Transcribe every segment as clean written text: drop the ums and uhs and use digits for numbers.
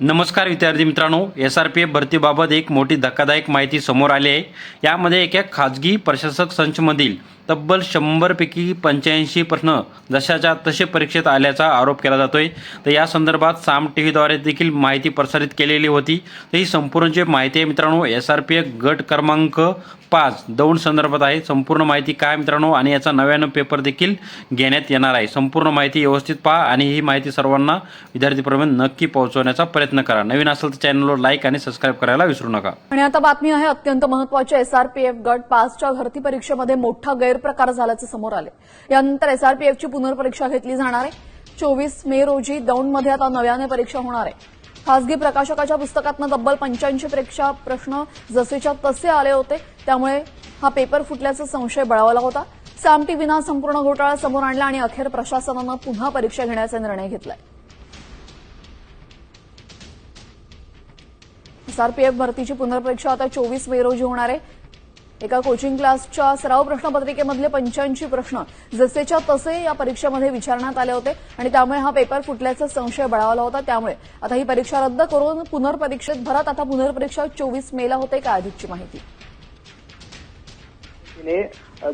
नमस्कार विद्यार्थी मित्रांनो, SRPF भरतीबाबत एक मोठी धक्कादायक माहिती समोर आली आहे। यामध्ये एका खाजगी प्रशासक संचमधील तब्बल 100 पैकी 85 प्रश्न जशाच्या तसे परीक्षेत आल्याचा आरोप केला जातोय। तर या संदर्भात साम टीव्हीद्वारे देखील माहिती प्रसारित केलेली होती। तर ही संपूर्ण जी माहिती आहे मित्रांनो, SRPF गट क्रमांक 5 दौंड संदर्भात आहे। संपूर्ण माहिती काय मित्रांनो, आणि याचा नव्यानं पेपर देखील घेण्यात येणार आहे। संपूर्ण माहिती व्यवस्थित पहा आणि ही माहिती सर्वांना विद्यार्थीपर्यंत नक्की पोहोचवण्याचा प्रयत्न करा। नवीन असेल तर चॅनलवर लाईक आणि सबस्क्राईब करायला विसरू नका। आणि आता बातमी आहे अत्यंत महत्त्वाची। SRPF गट 5च्या भरती परीक्षेमध्ये मोठा गैरप्रकार झाल्याचे समोर आले। यानंतर SRPFची पुनर्परीक्षा घेतली जाणार आहे। 24 मे रोजी दौंडमध्ये आता नव्याने परीक्षा होणार आहे। खासगी प्रकाशकाच्या पुस्तकातनं तब्बल 85 प्रश्न जसेच्या तसे आले होते, त्यामुळे हा पेपर फुटल्याचा संशय बळावला होता। साम टीव्हीनं हा संपूर्ण घोटाळा समोर आणला आणि अखेर प्रशासनानं पुन्हा परीक्षा घेण्याचा निर्णय घेतलाय। SRPF भरतीची पुनर्परीक्षा आता 24 मे रोजी होणार आहे। एका कोचिंग क्लासच्या सराव प्रश्नपत्रिकेमधले 85 प्रश्न जसेच्या तसे या परीक्षेमध्ये विचारण्यात आले होते आणि त्यामुळे हा पेपर फुटल्याचा संशय बळावला होता। त्यामुळे आता ही परीक्षा रद्द करून पुनर्परीक्षेत भरत आता पुनर्परीक्षा 24 मेला होते। काय अधिकची माहिती?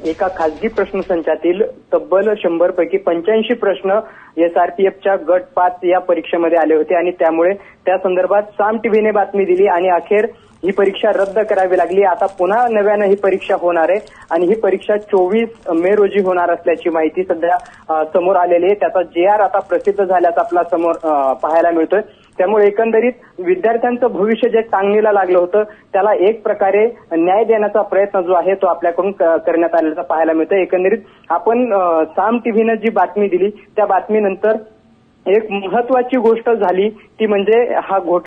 एका खासगी प्रश्नसंचातील तब्बल 100 पैकी 85 प्रश्न SRPFच्या गट 5 या परीक्षेमध्ये आले होते आणि त्यामुळे त्या संदर्भात साम टीव्हीने बातमी दिली आणि अखेर ही परीक्षा रद्द करावी लागली। आता पुन्हा नव्यानं ही परीक्षा होणार आहे आणि ही परीक्षा 24 मे रोजी होणार असल्याची माहिती सध्या समोर आलेली आहे। त्याचा JR आता प्रसिद्ध झाल्याचा आपला समोर पाहायला मिळतोय। त्यामुळे एकंदरीत विद्यार्थ्यांचं भविष्य जे टांगणीला लागलं होतं त्याला एक प्रकारे न्याय देण्याचा प्रयत्न जो आहे तो आपल्याकडून करण्यात आल्याचं पाहायला मिळतं। एकंदरीत आपण साम टीव्हीनं जी बातमी दिली त्या बातमीनंतर एक महत्वाची गोष्ट झाली ती म्हणजे हा